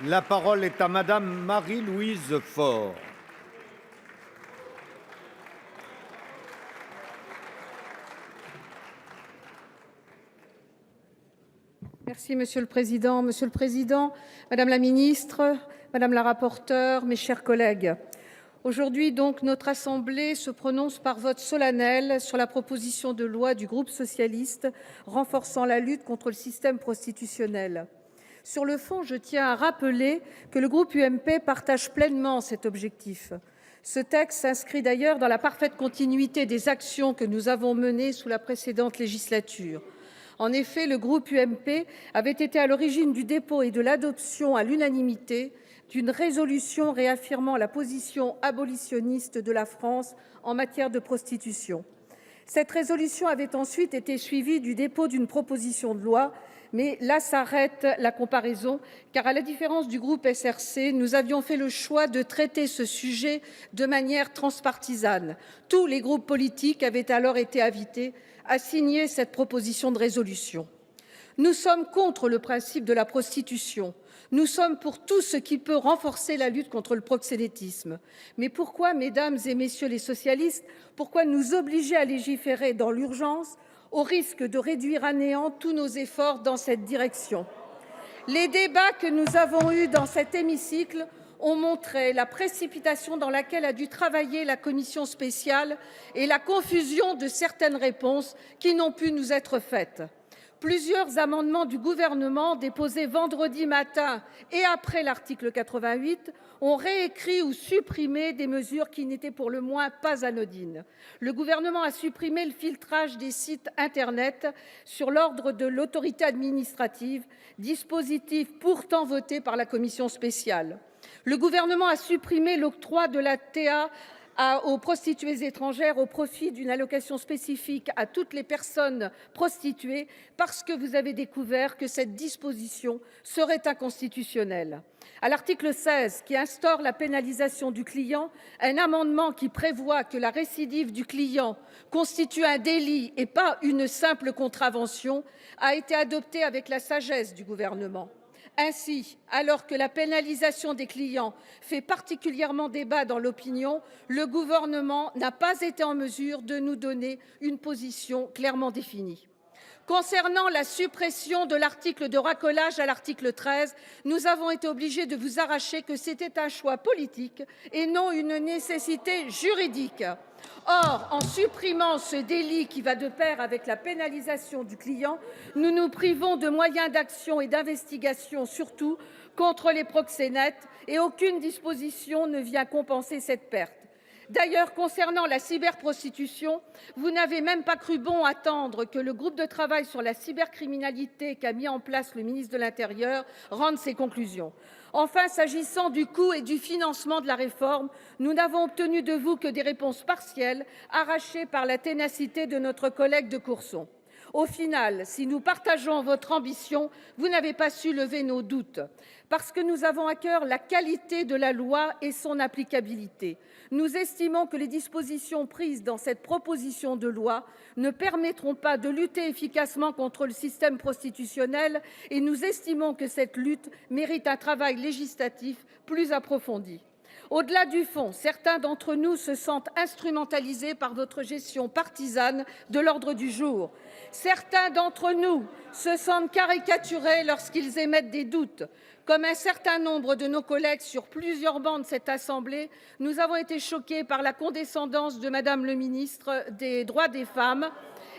La parole est à Madame Marie-Louise Faure. Merci Monsieur le Président. Monsieur le Président, Madame la Ministre, Madame la rapporteure, mes chers collègues. Aujourd'hui, donc, notre Assemblée se prononce par vote solennel sur la proposition de loi du groupe socialiste renforçant la lutte contre le système prostitutionnel. Sur le fond, je tiens à rappeler que le groupe UMP partage pleinement cet objectif. Ce texte s'inscrit d'ailleurs dans la parfaite continuité des actions que nous avons menées sous la précédente législature. En effet, le groupe UMP avait été à l'origine du dépôt et de l'adoption à l'unanimité d'une résolution réaffirmant la position abolitionniste de la France en matière de prostitution. Cette résolution avait ensuite été suivie du dépôt d'une proposition de loi, mais là s'arrête la comparaison, car à la différence du groupe SRC, nous avions fait le choix de traiter ce sujet de manière transpartisane. Tous les groupes politiques avaient alors été invités à signer cette proposition de résolution. Nous sommes contre le principe de la prostitution. Nous sommes pour tout ce qui peut renforcer la lutte contre le proxénétisme. Mais pourquoi, mesdames et messieurs les socialistes, pourquoi nous obliger à légiférer dans l'urgence au risque de réduire à néant tous nos efforts dans cette direction? Les débats que nous avons eus dans cet hémicycle ont montré la précipitation dans laquelle a dû travailler la commission spéciale et la confusion de certaines réponses qui n'ont pu nous être faites. Plusieurs amendements du Gouvernement déposés vendredi matin et après l'article 88 ont réécrit ou supprimé des mesures qui n'étaient pour le moins pas anodines. Le Gouvernement a supprimé le filtrage des sites internet sur l'ordre de l'autorité administrative, dispositif pourtant voté par la commission spéciale. Le Gouvernement a supprimé l'octroi de la TA aux prostituées étrangères au profit d'une allocation spécifique à toutes les personnes prostituées parce que vous avez découvert que cette disposition serait inconstitutionnelle. À l'article 16, qui instaure la pénalisation du client, un amendement qui prévoit que la récidive du client constitue un délit et pas une simple contravention a été adopté avec la sagesse du Gouvernement. Ainsi, alors que la pénalisation des clients fait particulièrement débat dans l'opinion, le Gouvernement n'a pas été en mesure de nous donner une position clairement définie. Concernant la suppression de l'article de racolage à l'article 13, nous avons été obligés de vous arracher que c'était un choix politique et non une nécessité juridique. Or, en supprimant ce délit qui va de pair avec la pénalisation du client, nous nous privons de moyens d'action et d'investigation, surtout contre les proxénètes, et aucune disposition ne vient compenser cette perte. D'ailleurs, concernant la cyberprostitution, vous n'avez même pas cru bon attendre que le groupe de travail sur la cybercriminalité qu'a mis en place le ministre de l'Intérieur rende ses conclusions. Enfin, s'agissant du coût et du financement de la réforme, nous n'avons obtenu de vous que des réponses partielles, arrachées par la ténacité de notre collègue de Courson. Au final, si nous partageons votre ambition, vous n'avez pas su lever nos doutes. Parce que nous avons à cœur la qualité de la loi et son applicabilité, nous estimons que les dispositions prises dans cette proposition de loi ne permettront pas de lutter efficacement contre le système prostitutionnel et nous estimons que cette lutte mérite un travail législatif plus approfondi. Au-delà du fond, certains d'entre nous se sentent instrumentalisés par votre gestion partisane de l'ordre du jour. Certains d'entre nous se sentent caricaturés lorsqu'ils émettent des doutes. Comme un certain nombre de nos collègues sur plusieurs bancs de cette Assemblée, nous avons été choqués par la condescendance de Madame le ministre des droits des femmes.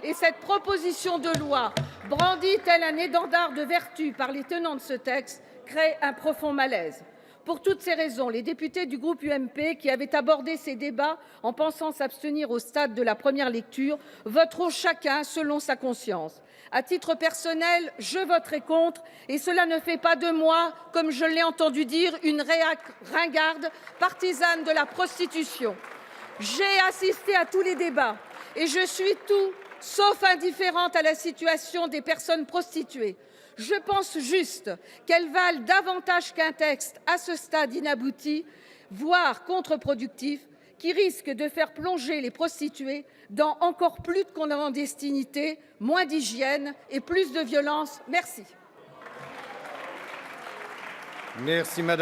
Et cette proposition de loi, brandie tel un étendard de vertu par les tenants de ce texte, crée un profond malaise. Pour toutes ces raisons, les députés du groupe UMP, qui avaient abordé ces débats en pensant s'abstenir au stade de la première lecture, voteront chacun selon sa conscience. À titre personnel, je voterai contre et cela ne fait pas de moi, comme je l'ai entendu dire, une ringarde partisane de la prostitution. J'ai assisté à tous les débats et je suis tout sauf indifférente à la situation des personnes prostituées. Je pense juste qu'elles valent davantage qu'un texte à ce stade inabouti, voire contre-productif, qui risque de faire plonger les prostituées dans encore plus de clandestinité, moins d'hygiène et plus de violence. Merci. Merci, madame.